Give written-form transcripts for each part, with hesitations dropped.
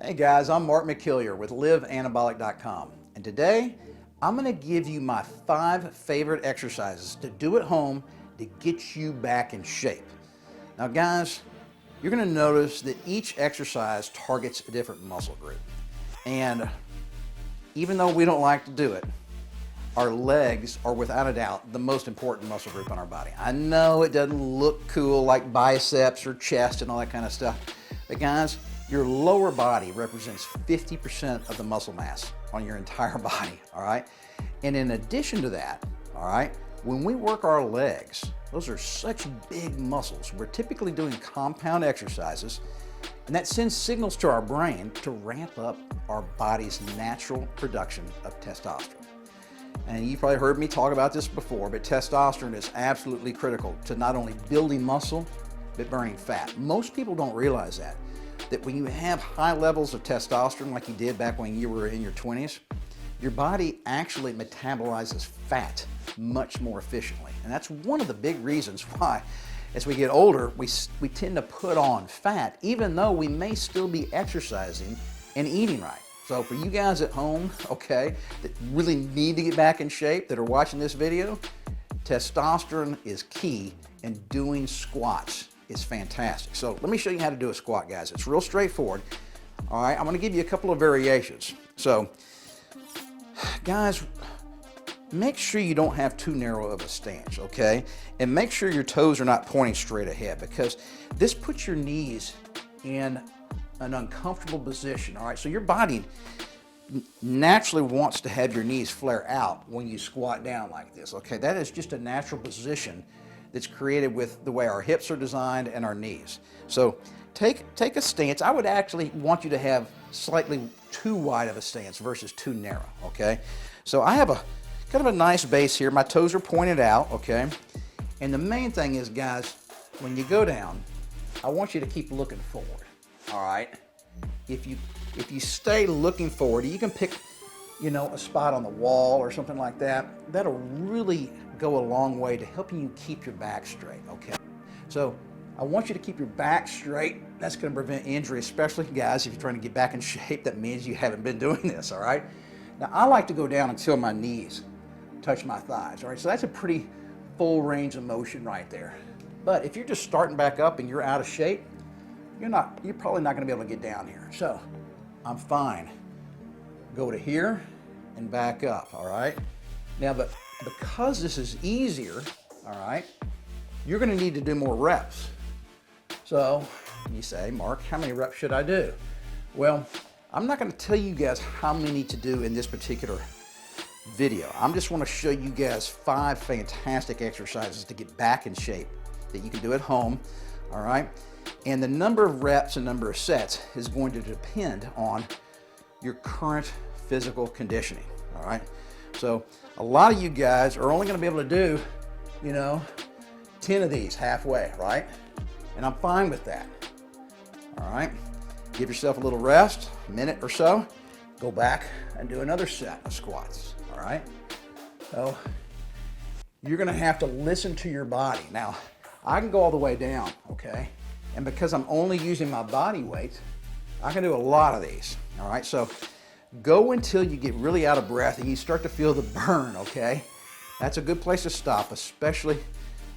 Hey guys, I'm Mark McKillier with liveanabolic.com, and today I'm going to give you my 5 favorite exercises to do at home to get you back in shape. Now guys, you're going to notice that each exercise targets a different muscle group, and even though we don't like to do it, our legs are without a doubt the most important muscle group on our body. I know it doesn't look cool like biceps or chest and all that kind of stuff, but guys, your lower body represents 50% of the muscle mass on your entire body, all right? And in addition to that, all right, when we work our legs, those are such big muscles. We're typically doing compound exercises, and that sends signals to our brain to ramp up our body's natural production of testosterone. And you've probably heard me talk about this before, but testosterone is absolutely critical to not only building muscle, but burning fat. Most people don't realize that when you have high levels of testosterone like you did back when you were in your 20s, your body actually metabolizes fat much more efficiently. And that's one of the big reasons why, as we get older, we tend to put on fat, even though we may still be exercising and eating right. So for you guys at home, okay, that really need to get back in shape, that are watching this video, testosterone is key, and doing squats is fantastic. So let me show you how to do a squat, guys. It's real straightforward. All right, I'm going to give you a couple of variations. So, guys, make sure you don't have too narrow of a stance, okay? And make sure your toes are not pointing straight ahead, because this puts your knees in an uncomfortable position, all right? So your body naturally wants to have your knees flare out when you squat down like this, okay? That is just a natural position that's created with the way our hips are designed and our knees. So take a stance. I would actually want you to have slightly too wide of a stance versus too narrow, okay? So I have a kind of a nice base here. My toes are pointed out, okay? And the main thing is, guys, when you go down, I want you to keep looking forward, all right? If you stay looking forward, you can pick, you know, a spot on the wall or something like that. That'll really go a long way to helping you keep your back straight, okay? So I want you to keep your back straight. That's going to prevent injury, especially, guys, if you're trying to get back in shape. That means you haven't been doing this, all right? Now, I like to go down until my knees touch my thighs, all right? So that's a pretty full range of motion right there. But if you're just starting back up and you're out of shape, you're probably not going to be able to get down here. So I'm fine. Go to here and back up, all right? Now, but because this is easier, all right, you're going to need to do more reps. So you say, Mark, how many reps should I do? Well, I'm not going to tell you guys how many to do in this particular video. I'm just want to show you guys 5 fantastic exercises to get back in shape that you can do at home, all right? And the number of reps and number of sets is going to depend on your current physical conditioning, all right? So a lot of you guys are only going to be able to do, you know, 10 of these halfway, right? And I'm fine with that, all right? Give yourself a little rest, a minute or so, go back and do another set of squats, all right? So you're going to have to listen to your body. Now, I can go all the way down, okay? And because I'm only using my body weight, I can do a lot of these, all right? So go until you get really out of breath and you start to feel the burn, okay? That's a good place to stop, especially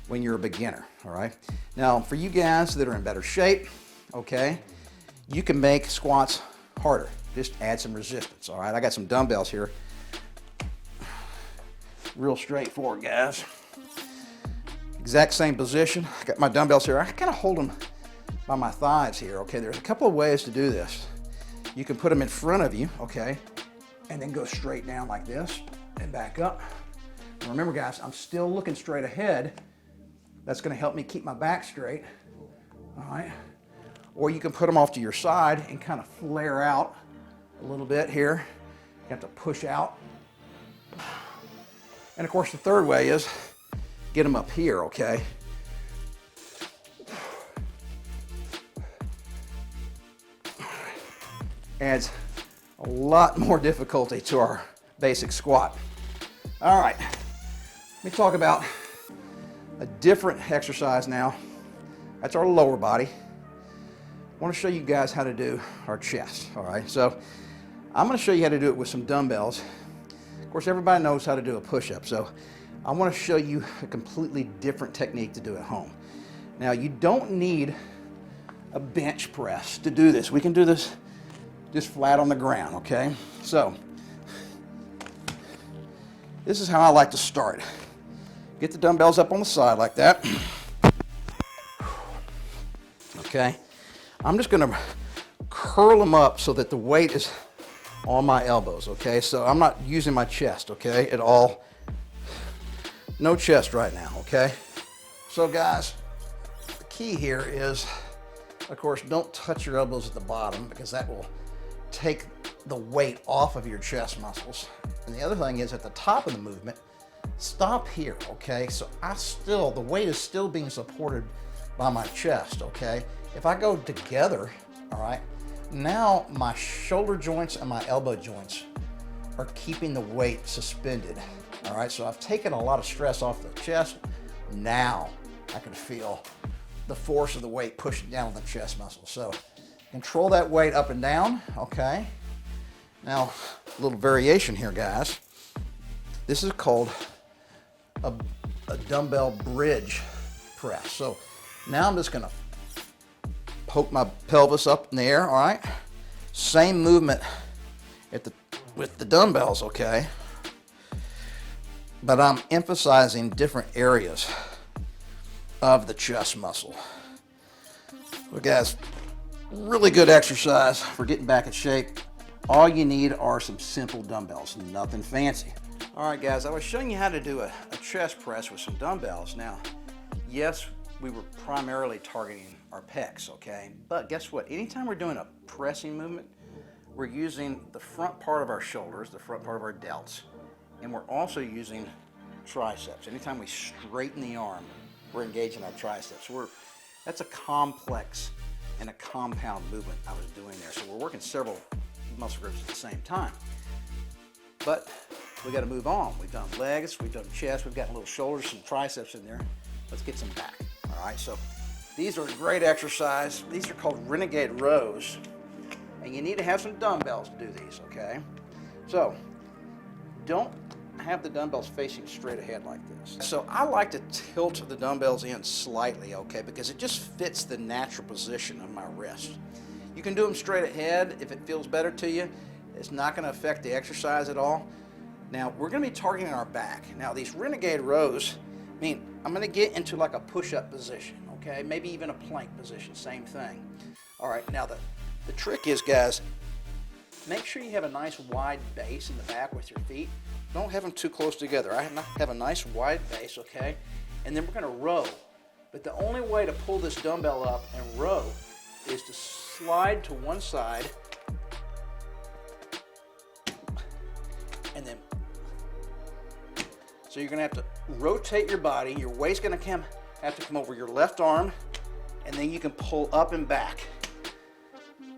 when you're a beginner, all right? Now, for you guys that are in better shape, okay, you can make squats harder. Just add some resistance, all right? I got some dumbbells here. Real straightforward, guys. Exact same position. I got my dumbbells here. I kind of hold them by my thighs here, okay? There's a couple of ways to do this. You can put them in front of you, okay? And then go straight down like this and back up. And remember, guys, I'm still looking straight ahead. That's gonna help me keep my back straight, all right? Or you can put them off to your side and kind of flare out a little bit here. You have to push out. And of course, the third way is get them up here, okay? Adds a lot more difficulty to our basic squat. All right, let me talk about a different exercise now. That's our lower body. I want to show you guys how to do our chest, all right? So I'm going to show you how to do it with some dumbbells. Of course, everybody knows how to do a push-up, so I want to show you a completely different technique to do at home. Now, you don't need a bench press to do this. We can do this just flat on the ground, okay? So this is how I like to start. Get the dumbbells up on the side like that. Okay, I'm just gonna curl them up so that the weight is on my elbows, okay? So I'm not using my chest, okay, at all. No chest right now, okay? So guys, the key here is, of course, don't touch your elbows at the bottom because that will take the weight off of your chest muscles. And the other thing is at the top of the movement, stop here, okay? So the weight is still being supported by my chest, okay? If I go together, all right, now my shoulder joints and my elbow joints are keeping the weight suspended, all right? So I've taken a lot of stress off the chest. Now I can feel the force of the weight pushing down on the chest muscle. So control that weight up and down, okay? Now, a little variation here, guys. This is called a dumbbell bridge press. So now I'm just gonna poke my pelvis up in the air, all right? Same movement with the dumbbells, okay? But I'm emphasizing different areas of the chest muscle. So guys, really good exercise for getting back in shape. All you need are some simple dumbbells, nothing fancy. All right guys, I was showing you how to do a chest press with some dumbbells. Now, yes, we were primarily targeting our pecs, okay? But guess what? Anytime we're doing a pressing movement, we're using the front part of our shoulders, the front part of our delts, and we're also using triceps. Anytime we straighten the arm, we're engaging our triceps. That's a complex and a compound movement I was doing there. So we're working several muscle groups at the same time. But we got to move on. We've done legs, we've done chest, we've got little shoulders, some triceps in there. Let's get some back. All right, so these are a great exercise. These are called Renegade Rows, and you need to have some dumbbells to do these, okay? So don't have the dumbbells facing straight ahead like this. So I like to tilt the dumbbells in slightly, okay, because it just fits the natural position of my wrist. You can do them straight ahead if it feels better to you. It's not going to affect the exercise at all. Now, we're going to be targeting our back. Now, these Renegade Rows, I'm going to get into like a push-up position, okay? Maybe even a plank position, same thing. All right, now the trick is, guys, make sure you have a nice wide base in the back with your feet. Don't have them too close together. I have a nice wide base, okay? And then we're going to row. But the only way to pull this dumbbell up and row is to slide to one side and then, so you're going to have to rotate your body. Your weight's going to have to come over your left arm, and then you can pull up and back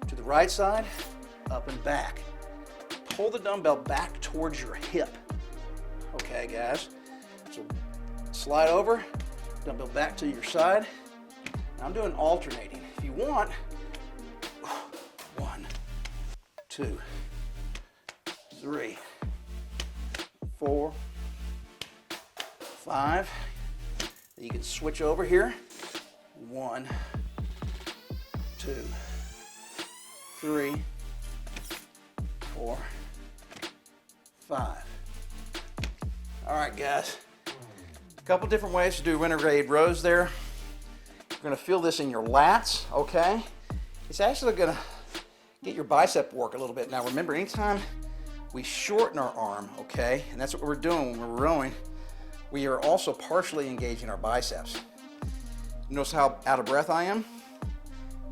to the right side, up and back. Pull the dumbbell back towards your hip. Okay, guys? So slide over, dumbbell back to your side. Now I'm doing alternating. If you want, 1, 2, 3, 4, 5. You can switch over here. 1, 2, 3, 4, 5. All right, guys. A couple different ways to do Renegade Rows there. You're going to feel this in your lats, okay? It's actually going to get your bicep work a little bit. Now, remember, anytime we shorten our arm, okay, and that's what we're doing when we're rowing, we are also partially engaging our biceps. Notice how out of breath I am?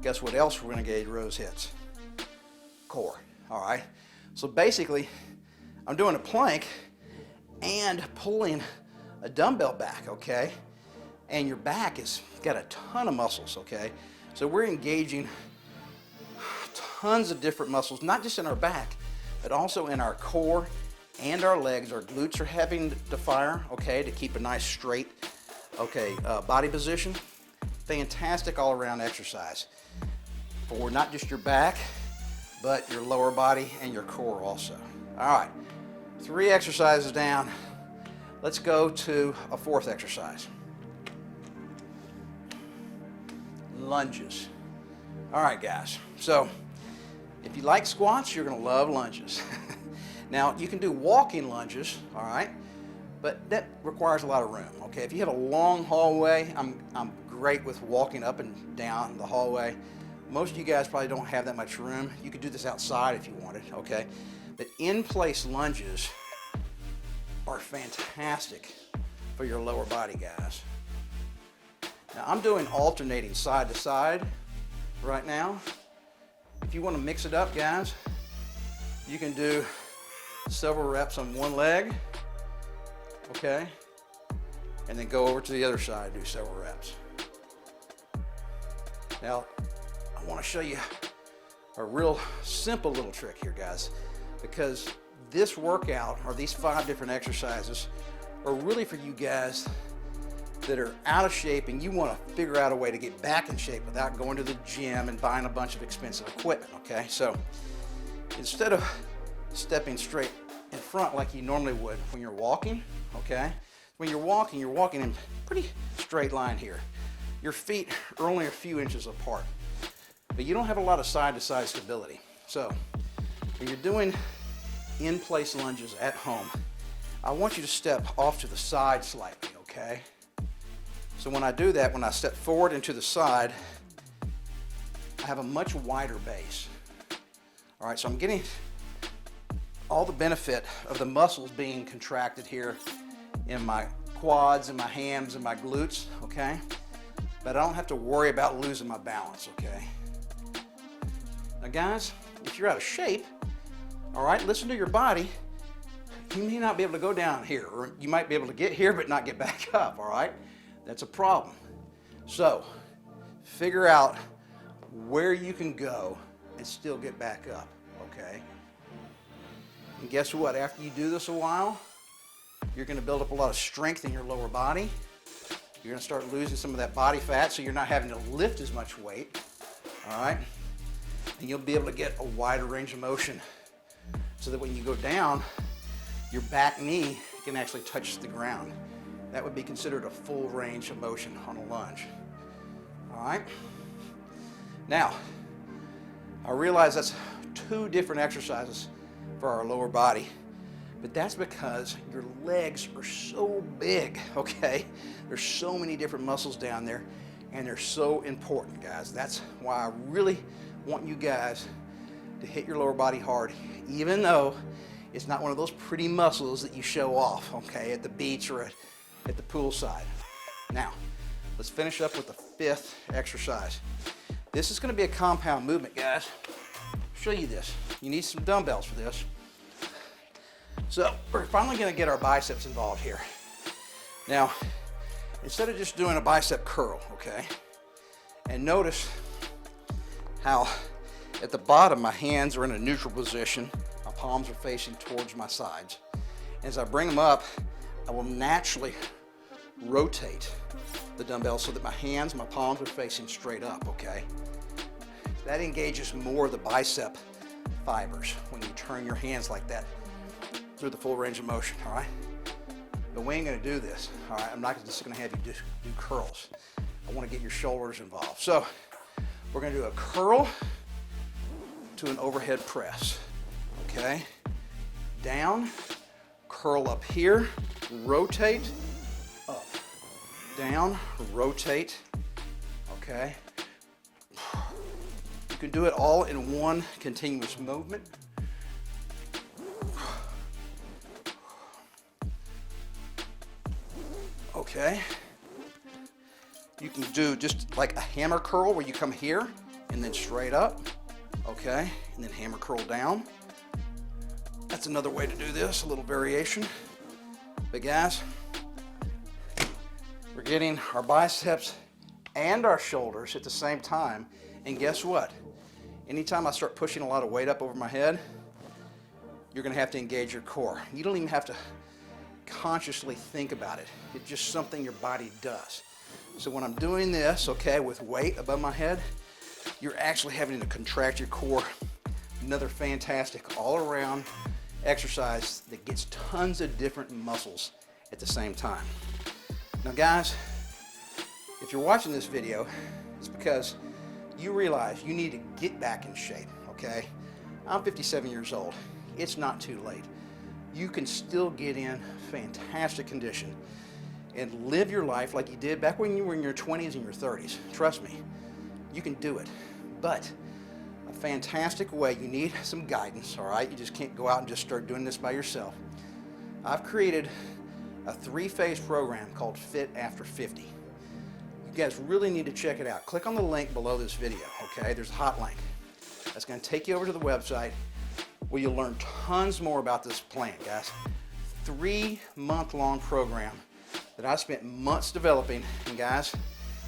Guess what else Renegade Rows hits? Core, all right? So basically, I'm doing a plank and pulling a dumbbell back, okay? And your back has got a ton of muscles, okay? So we're engaging tons of different muscles, not just in our back, but also in our core and our legs. Our glutes are having to fire, okay, to keep a nice straight, okay, body position. Fantastic all-around exercise. for not just your back, but your lower body and your core also. All right, 3 exercises down. Let's go to a 4th exercise. Lunges. All right, guys. So if you like squats, you're going to love lunges. Now, you can do walking lunges, all right, but that requires a lot of room, okay? If you have a long hallway, I'm great with walking up and down the hallway. Most of you guys probably don't have that much room. You could do this outside if you wanted, okay? But in-place lunges are fantastic for your lower body, guys. Now, I'm doing alternating side to side right now. If you want to mix it up, guys, you can do several reps on one leg, okay? And then go over to the other side, do several reps. Now, I want to show you a real simple little trick here, guys, because this workout, or these 5 different exercises, are really for you guys that are out of shape and you want to figure out a way to get back in shape without going to the gym and buying a bunch of expensive equipment, okay? So instead of stepping straight in front like you normally would when you're walking, okay? When you're walking in pretty straight line here. Your feet are only a few inches apart, but you don't have a lot of side-to-side stability. So when you're doing in-place lunges at home, I want you to step off to the side slightly, okay? So when I do that, when I step forward and to the side, I have a much wider base. All right, so I'm getting all the benefit of the muscles being contracted here in my quads and my hams and my glutes, okay? But I don't have to worry about losing my balance, okay? Now guys, if you're out of shape, all right, listen to your body. You may not be able to go down here, or you might be able to get here but not get back up, all right? That's a problem. So figure out where you can go and still get back up, okay? And guess what? After you do this a while, you're going to build up a lot of strength in your lower body. You're going to start losing some of that body fat, so you're not having to lift as much weight, all right? And you'll be able to get a wider range of motion so that when you go down, your back knee can actually touch the ground. That would be considered a full range of motion on a lunge. All right? Now, I realize that's 2 different exercises for our lower body, but that's because your legs are so big, okay? There's so many different muscles down there, and they're so important, guys. That's why I really want you guys to hit your lower body hard, even though it's not one of those pretty muscles that you show off, okay, at the beach or at the poolside. Now, let's finish up with the 5th exercise. This is going to be a compound movement, guys. I'll show you this. You need some dumbbells for this. So we're finally going to get our biceps involved here. Now, instead of just doing a bicep curl, okay, and notice how at the bottom my hands are in a neutral position, my palms are facing towards my sides. As I bring them up, I will naturally rotate the dumbbell so that my hands, my palms are facing straight up, okay? That engages more of the bicep fibers when you turn your hands like that through the full range of motion, all right? But we ain't gonna do this, all right? I'm not just gonna have you do curls. I wanna get your shoulders involved. So we're gonna do a curl to an overhead press, okay? Down, curl up here, rotate, up, down, rotate, okay? You can do it all in one continuous movement. Okay. You can do just like a hammer curl where you come here and then straight up, okay? And then hammer curl down. That's another way to do this, a little variation. But guys, we're getting our biceps and our shoulders at the same time. And guess what? Anytime I start pushing a lot of weight up over my head, you're gonna have to engage your core. You don't even have to consciously think about it. It's just something your body does. So when I'm doing this, okay, with weight above my head, you're actually having to contract your core. Another fantastic all-around exercise that gets tons of different muscles at the same time. Now guys, if you're watching this video, it's because you realize you need to get back in shape, okay? I'm 57 years old. It's not too late. You can still get in fantastic condition and live your life like you did back when you were in your 20s and your 30s. Trust me, you can do it. But a fantastic way, you need some guidance, all right? You just can't go out and just start doing this by yourself. I've created a 3-phase program called Fit After 50. You guys really need to check it out. Click on the link below this video, okay? There's a hot link. That's gonna take you over to the website where you'll learn tons more about this plan, guys. 3-month-long program that I spent months developing, and guys,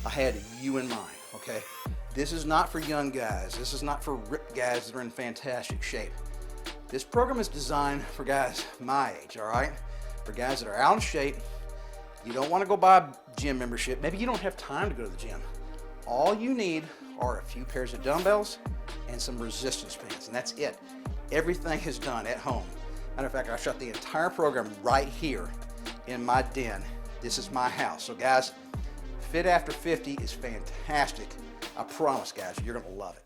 I had you in mind, okay? This is not for young guys. This is not for ripped guys that are in fantastic shape. This program is designed for guys my age, all right? For guys that are out of shape. You don't want to go buy a gym membership. Maybe you don't have time to go to the gym. All you need are a few pairs of dumbbells and some resistance bands, and that's it. Everything is done at home. Matter of fact, I shot the entire program right here in my den. This is my house. So guys, Fit After 50 is fantastic. I promise, guys, you're gonna love it.